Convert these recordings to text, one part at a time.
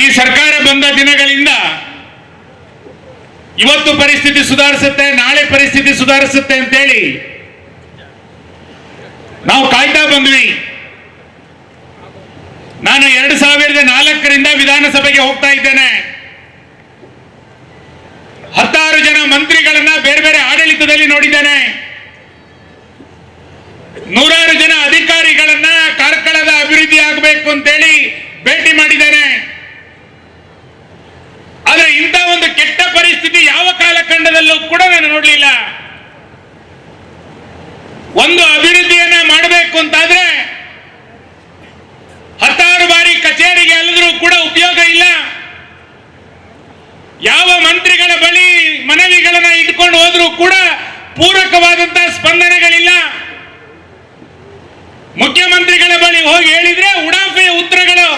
ಈ ಸರ್ಕಾರ ಬಂದ ದಿನಗಳಿಂದ ಇವತ್ತು ಪರಿಸ್ಥಿತಿ ಸುಧಾರಿಸುತ್ತೆ, ನಾಳೆ ಪರಿಸ್ಥಿತಿ ಸುಧಾರಿಸುತ್ತೆ ಅಂತೇಳಿ ನಾವು ಕಾಯ್ತಾ ಬಂದ್ವಿ. ನಾನು 2004ರಿಂದ ವಿಧಾನಸಭೆಗೆ ಹೋಗ್ತಾ ಇದ್ದೇನೆ. 16 ಜನ ಮಂತ್ರಿಗಳನ್ನ ಬೇರೆ ಬೇರೆ ಆಡಳಿತದಲ್ಲಿ ನೋಡಿದ್ದೇನೆ. 100 ಜನ ಅಧಿಕಾರಿಗಳನ್ನ ಕಾರ್ಕಳದ ಅಭಿವೃದ್ಧಿ ಆಗಬೇಕು ಅಂತೇಳಿ ಭೇಟಿ ಮಾಡಿದ್ದೇನೆ. ಆದ್ರೆ ಇಂಥ ಒಂದು ಕೆಟ್ಟ ಪರಿಸ್ಥಿತಿ ಯಾವ ಕಾಲಖಂಡದಲ್ಲೂ ಕೂಡ ನಾನು ನೋಡಲಿಲ್ಲ. ಒಂದು ಅಭಿವೃದ್ಧಿಯನ್ನ ಮಾಡಬೇಕು ಅಂತಾದ್ರೆ 16 ಬಾರಿ ಕಚೇರಿಗೆ ಅಲ್ಲಿದ್ರೂ ಕೂಡ ಉಪಯೋಗ ಇಲ್ಲ. ಯಾವ ಮಂತ್ರಿಗಳ ಬಳಿ ಮನವಿಗಳನ್ನ ಇಟ್ಕೊಂಡು ಹೋದ್ರೂ ಕೂಡ ಪೂರಕವಾದಂತಹ ಸ್ಪಂದನೆಗಳಿಲ್ಲ. ಮುಖ್ಯಮಂತ್ರಿಗಳ ಬಳಿ ಹೋಗಿ ಹೇಳಿದ್ರೆ ಉಡಾಫೆಯ ಉತ್ತರಗಳು.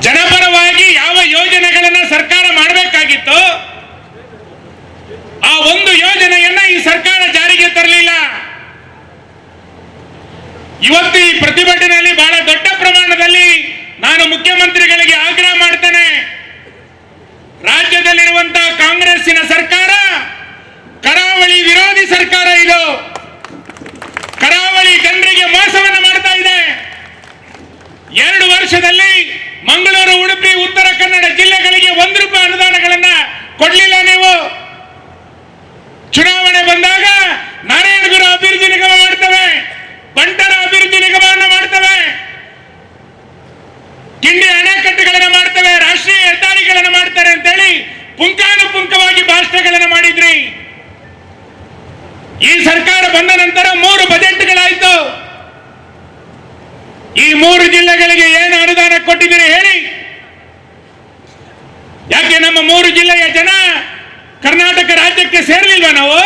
ಜನಪರವಾಗಿ ಯಾವ ಯೋಜನೆಗಳನ್ನ ಸರ್ಕಾರ ಮಾಡಬೇಕಾಗಿತ್ತು ಆ ಒಂದು ಯೋಜನೆಯನ್ನ ಈ ಸರ್ಕಾರ ಜಾರಿಗೆ ತರಲಿಲ್ಲ. ಇವತ್ತು ಈ ಪ್ರತಿಭಟನೆಯಲ್ಲಿ ಬಹಳ ದೊಡ್ಡ ಪ್ರಮಾಣದಲ್ಲಿ ನಾನು ಮುಖ್ಯಮಂತ್ರಿಗಳಿಗೆ ಆಗ್ರಹ ಮಾಡ್ತೇನೆ. ರಾಜ್ಯದಲ್ಲಿರುವಂತಹ ಕಾಂಗ್ರೆಸ್ಸಿನ ಸರ್ಕಾರ ಕರಾವಳಿ ವಿರೋಧಿ ಸರ್ಕಾರ. ಇದು ಕರಾವಳಿ ಜನರಿಗೆ ಮೋಸವನ್ನು ಮಾಡ್ತಾ ಇದೆ. 2 ವರ್ಷದಲ್ಲಿ ಮಂಗಳೂರು, ಉಡುಪಿ, ಉತ್ತರ ಕನ್ನಡ ಜಿಲ್ಲೆಗಳಿಗೆ ₹1 ಅನುದಾನಗಳನ್ನ ಕೊಡಲಿಲ್ಲ ನೀವು. ಚುನಾವಣೆ ಬಂದಾಗ ನಾರಾಯಣಗುರ ಅಭಿವೃದ್ಧಿ ನಿಗಮ ಮಾಡ್ತವೆ, ಬಂಟರ ಅಭಿವೃದ್ಧಿ ನಿಗಮವನ್ನು ಮಾಡ್ತವೆ, ಕಿಂಡಿ ಅಣೆಕಟ್ಟುಗಳನ್ನು ಮಾಡ್ತವೆ, ರಾಷ್ಟ್ರೀಯ ಹೆದ್ದಾರಿಗಳನ್ನು ಮಾಡ್ತಾರೆ ಅಂತೇಳಿ ಪುಂಖಾನುಪುಂಖವಾಗಿ ಭಾಷಣಗಳನ್ನು ಮಾಡಿದ್ರಿ. ಈ ಸರ್ಕಾರ ಬಂದ ನಂತರ 3 ಬಜೆಟ್ಗಳಾಯಿತು. ಈ 3 ಜಿಲ್ಲೆಗಳಿಗೆ ಏನು ಅನುದಾನ ಕೊಟ್ಟಿದ್ದೀರಿ ಹೇಳಿ? ಯಾಕೆ ನಮ್ಮ 3 ಜಿಲ್ಲೆಯ ಜನ ಕರ್ನಾಟಕ ರಾಜ್ಯಕ್ಕೆ ಸೇರಲಿಲ್ವಾ? ನಾವು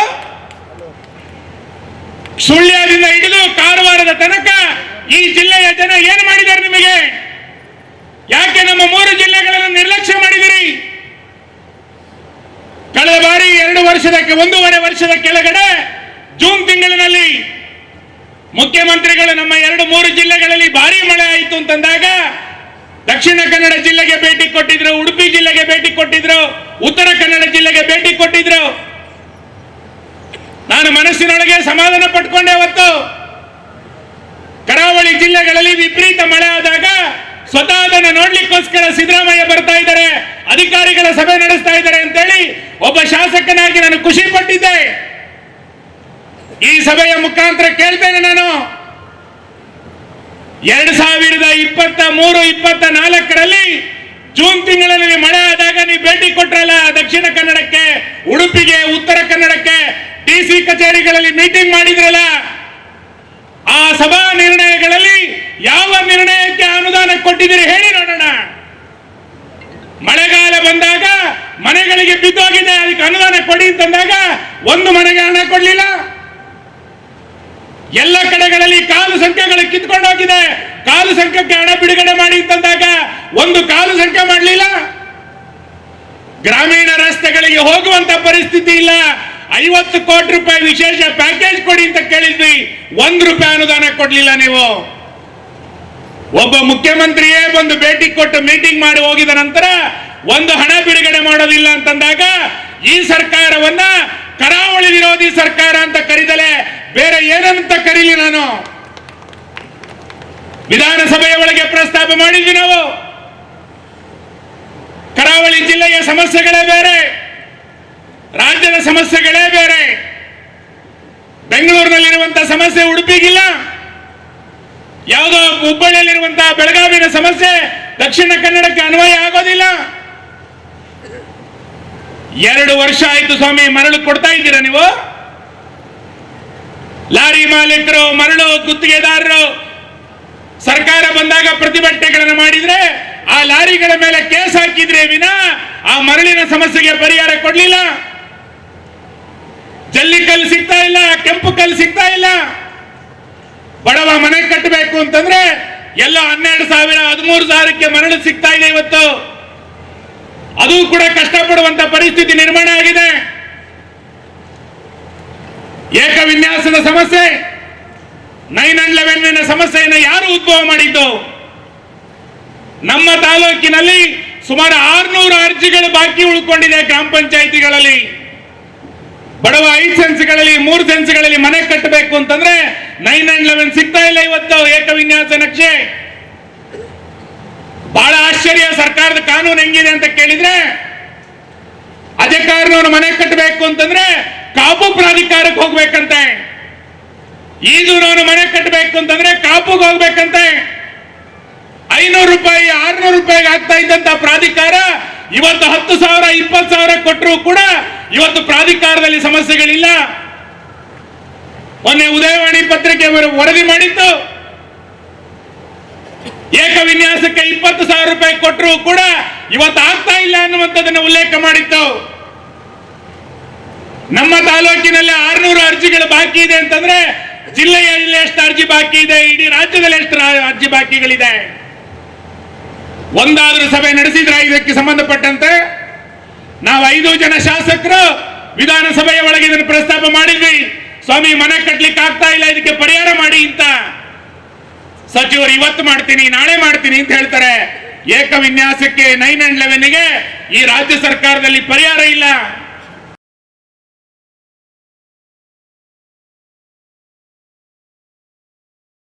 ಸುಳ್ಯದಿಂದ ಹಿಡಿದು ಕಾರವಾರದ ತನಕ ಈ ಜಿಲ್ಲೆಯ ಜನ ಏನು ಮಾಡಿದ್ದಾರೆ ನಿಮಗೆ? ಯಾಕೆ ನಮ್ಮ 3 ಜಿಲ್ಲೆಗಳನ್ನು ನಿರ್ಲಕ್ಷ್ಯ ಮಾಡಿದಿರಿ? ಕಳೆದ ಬಾರಿ 1.5 ವರ್ಷದ ಕೆಳಗಡೆ ಜೂನ್ ತಿಂಗಳಿನಲ್ಲಿ ಮುಖ್ಯಮಂತ್ರಿಗಳು ನಮ್ಮ 2-3 ಜಿಲ್ಲೆಗಳಲ್ಲಿ ಭಾರಿ ಮಳೆ ಆಯಿತು ಅಂತಂದಾಗ ದಕ್ಷಿಣ ಕನ್ನಡ ಜಿಲ್ಲೆಗೆ ಭೇಟಿ ಕೊಟ್ಟಿದ್ರು, ಉಡುಪಿ ಜಿಲ್ಲೆಗೆ ಭೇಟಿ ಕೊಟ್ಟಿದ್ರು, ಉತ್ತರ ಕನ್ನಡ ಜಿಲ್ಲೆಗೆ ಭೇಟಿ ಕೊಟ್ಟಿದ್ರು. ನಾನು ಮನಸ್ಸಿನೊಳಗೆ ಸಮಾಧಾನ ಪಟ್ಕೊಂಡೆ. ಅವತ್ತು ಕರಾವಳಿ ಜಿಲ್ಲೆಗಳಲ್ಲಿ ವಿಪರೀತ ಮಳೆ ಆದಾಗ ಸ್ವತಃ ಅದನ್ನು ನೋಡ್ಲಿಕ್ಕೋಸ್ಕರ ಸಿದ್ದರಾಮಯ್ಯ ಬರ್ತಾ ಇದ್ದಾರೆ, ಅಧಿಕಾರಿಗಳ ಸಭೆ ನಡೆಸ್ತಾ ಇದ್ದಾರೆ ಅಂತೇಳಿ ಒಬ್ಬ ಶಾಸಕನಾಗಿ ನಾನು ಖುಷಿ ಪಟ್ಟಿದ್ದೆ. ಈ ಸಭೆಯ ಮುಖಾಂತರ ಕೇಳ್ತೇನೆ ನಾನು, 2023-24ರಲ್ಲಿ ಜೂನ್ ತಿಂಗಳಲ್ಲಿ ಮಳೆ ಆದಾಗ ನೀವು ಭೇಟಿ ಕೊಟ್ರಲ್ಲ ದಕ್ಷಿಣ ಕನ್ನಡಕ್ಕೆ, ಉಡುಪಿಗೆ, ಉತ್ತರ ಕನ್ನಡಕ್ಕೆ, ಡಿಸಿ ಕಚೇರಿಗಳಲ್ಲಿ ಮೀಟಿಂಗ್ ಮಾಡಿದ್ರಲ್ಲ, ಆ ಸಭಾ ನಿರ್ಣಯಗಳಲ್ಲಿ ಯಾವ ನಿರ್ಣಯಕ್ಕೆ ಅನುದಾನ ಕೊಟ್ಟಿದ್ದೀರಿ ಹೇಳಿ ನೋಡೋಣ. ಮಳೆಗಾಲ ಬಂದಾಗ ಮನೆಗಳಿಗೆ ಬಿದ್ದೋಗಿದೆ, ಅದಕ್ಕೆ ಅನುದಾನ ಕೊಡಿ ಅಂತಂದಾಗ 1 ಮನೆಗೆ ಹಣ ಕೊಡ್ಲಿಲ್ಲ. ಎಲ್ಲ ಕಡೆಗಳಲ್ಲಿ ಕಾಲು ಸಂಖ್ಯೆಗಳು ಕಿತ್ಕೊಂಡು ಹೋಗಿದೆ, ಕಾಲು ಸಂಖ್ಯೆಗೆ ಹಣ ಬಿಡುಗಡೆ ಮಾಡಿ ಅಂತಂದಾಗ 1 ಕಾಲು ಸಂಖ್ಯೆ ಮಾಡಲಿಲ್ಲ. ಗ್ರಾಮೀಣ ರಸ್ತೆಗಳಿಗೆ ಹೋಗುವಂತ ಪರಿಸ್ಥಿತಿ ಇಲ್ಲ. 50 ಕೋಟಿ ರೂಪಾಯಿ ವಿಶೇಷ ಪ್ಯಾಕೇಜ್ ಕೊಡಿ ಅಂತ ಕೇಳಿದ್ವಿ, ₹1 ಅನುದಾನ ಕೊಡ್ಲಿಲ್ಲ ನೀವು. ಒಬ್ಬ ಮುಖ್ಯಮಂತ್ರಿಯೇ ಬಂದು ಭೇಟಿ ಕೊಟ್ಟು ಮೀಟಿಂಗ್ ಮಾಡಿ ಹೋಗಿದ ನಂತರ 1 ಹಣ ಬಿಡುಗಡೆ ಮಾಡೋದಿಲ್ಲ ಅಂತಂದಾಗ ಈ ಸರ್ಕಾರವನ್ನ ಕರಾವಳಿ ವಿರೋಧಿ ಸರ್ಕಾರ ಅಂತ ಕರೀದಲೆ ಬೇರೆ ಏನಂತ ಕರೀಲಿ? ನಾನು ವಿಧಾನಸಭೆಯ ಒಳಗೆ ಪ್ರಸ್ತಾಪ ಮಾಡಿದ್ವಿ. ನಾವು ಕರಾವಳಿ ಜಿಲ್ಲೆಯ ಸಮಸ್ಯೆಗಳೇ ಬೇರೆ, ರಾಜ್ಯದ ಸಮಸ್ಯೆಗಳೇ ಬೇರೆ. ಬೆಂಗಳೂರಿನಲ್ಲಿರುವಂತಹ ಸಮಸ್ಯೆ ಉಡುಪಿಗಿಲ್ಲ, ಯಾವುದೋ ಹುಬ್ಬಳ್ಳಿಯಲ್ಲಿರುವಂತಹ ಬೆಳಗಾವಿನ ಸಮಸ್ಯೆ ದಕ್ಷಿಣ ಕನ್ನಡಕ್ಕೆ ಅನ್ವಯ ಆಗೋದಿಲ್ಲ. 2 ವರ್ಷ ಆಯ್ತು ಸ್ವಾಮಿ, ಮರಳು ಕೊಡ್ತಾ ಇದ್ದೀರಾ ನೀವು? ಲಾರಿ ಮಾಲೀಕರು, ಮರಳು ಗುತ್ತಿಗೆದಾರರು ಸರ್ಕಾರ ಬಂದಾಗ ಪ್ರತಿಭಟನೆಗಳನ್ನು ಮಾಡಿದ್ರೆ ಆ ಲಾರಿಗಳ ಮೇಲೆ ಕೇಸ್ ಹಾಕಿದ್ರೆ ವಿನ ಆ ಮರಳಿನ ಸಮಸ್ಯೆಗೆ ಪರಿಹಾರ ಕೊಡ್ಲಿಲ್ಲ. ಜಲ್ಲಿ ಕಲ್ಲು ಸಿಗ್ತಾ ಇಲ್ಲ, ಕೆಂಪು ಕಲ್ಲು ಸಿಗ್ತಾ ಇಲ್ಲ. ಬಡವ ಮನೆ ಕಟ್ಟಬೇಕು ಅಂತಂದ್ರೆ ಎಲ್ಲ 12,000 13,000ಕ್ಕೆ ಮರಳು ಸಿಗ್ತಾ ಇದೆ ಇವತ್ತು. ಅದು ಕೂಡ ಕಷ್ಟಪಡುವಂತ ಪರಿಸ್ಥಿತಿ ನಿರ್ಮಾಣ ಆಗಿದೆ. ಏಕವಿನ್ಯಾಸದ ಸಮಸ್ಯೆ, 9/11 ಸಮಸ್ಯೆಯನ್ನು ಯಾರು ಅನುಭವ ಮಾಡಿದ್ದು. ನಮ್ಮ ತಾಲೂಕಿನಲ್ಲಿ ಸುಮಾರು 600 ಅರ್ಜಿಗಳು ಬಾಕಿ ಉಳ್ಕೊಂಡಿದೆ ಗ್ರಾಮ ಪಂಚಾಯಿತಿಗಳಲ್ಲಿ. ಬಡವ 5 ಸೆನ್ಸ್ಗಳಲ್ಲಿ 3 ಸೆನ್ಸ್ಗಳಲ್ಲಿ ಮನೆ ಕಟ್ಟಬೇಕು ಅಂತಂದ್ರೆ 9 and 11 ಸಿಗ್ತಾ ಇಲ್ಲ ಇವತ್ತು ಏಕವಿನ್ಯಾಸ ನಕ್ಷೆ. ಬಹಳ ಆಶ್ಚರ್ಯ. ಸರ್ಕಾರದ ಕಾನೂನು ಹೆಂಗಿದೆ ಅಂತ ಕೇಳಿದ್ರೆ, ಅಧಿಕಾರನವನು ಮನೆ ಕಟ್ಟಬೇಕು ಅಂತಂದ್ರೆ ಕಾಪು ಪ್ರಾಧಿಕಾರಕ್ಕೆ ಹೋಗ್ಬೇಕಂತೆ. ಈಜೂರವನು ಮನೆ ಕಟ್ಟಬೇಕು ಅಂತಂದ್ರೆ ಕಾಪುಗೆ ಹೋಗ್ಬೇಕಂತೆ. 500 ರೂಪಾಯಿ 600 ರೂಪಾಯಿಗೆ ಆಗ್ತಾ ಇದ್ದಂತ ಪ್ರಾಧಿಕಾರ ಇವತ್ತು 10,000 20,000 ಕೊಟ್ಟರು ಕೂಡ ಇವತ್ತು ಪ್ರಾಧಿಕಾರದಲ್ಲಿ ಸಮಸ್ಯೆಗಳಿಲ್ಲ. ಮೊನ್ನೆ ಉದಯವಾಣಿ ಪತ್ರಿಕೆ ವರದಿ ಮಾಡಿತ್ತು, ಏಕವಿನ್ಯಾಸಕ್ಕೆ 20,000 ರೂಪಾಯಿ ಕೊಟ್ಟರು ಕೂಡ ಇವತ್ತು ಆಗ್ತಾ ಇಲ್ಲ ಅನ್ನುವಂಥದ್ದನ್ನು ಉಲ್ಲೇಖ ಮಾಡಿತ್ತು. ನಮ್ಮ ತಾಲೂಕಿನಲ್ಲಿ 600 ಅರ್ಜಿಗಳು ಬಾಕಿ ಇದೆ ಅಂತಂದ್ರೆ ಜಿಲ್ಲೆಯಲ್ಲಿ ಎಷ್ಟು ಅರ್ಜಿ ಬಾಕಿ ಇದೆ, ಇಡೀ ರಾಜ್ಯದಲ್ಲಿ ಎಷ್ಟು ಅರ್ಜಿ ಬಾಕಿಗಳಿದೆ? ಒಂದಾದ್ರೂ ಸಭೆ ನಡೆಸಿದ್ರ ಇದಕ್ಕೆ ಸಂಬಂಧಪಟ್ಟಂತೆ? ನಾವು 5 ಜನ ಶಾಸಕರು ವಿಧಾನಸಭೆಯ ಒಳಗೆ ಇದನ್ನು ಪ್ರಸ್ತಾಪ ಮಾಡಿದ್ವಿ. ಸ್ವಾಮಿ, ಮನೆ ಕಟ್ಲಿಕ್ಕೆ ಆಗ್ತಾ ಇಲ್ಲ, ಇದಕ್ಕೆ ಪರಿಹಾರ ಮಾಡಿ ಅಂತ. ಸಚಿವರು ಇವತ್ತು ಮಾಡ್ತೀನಿ ನಾಳೆ ಮಾಡ್ತೀನಿ ಅಂತ ಹೇಳ್ತಾರೆ. ಏಕವಿನ್ಯಾಸಕ್ಕೆ 9 and 11ಗೆ ಈ ರಾಜ್ಯ ಸರ್ಕಾರದಲ್ಲಿ ಪರಿಹಾರ ಇಲ್ಲ.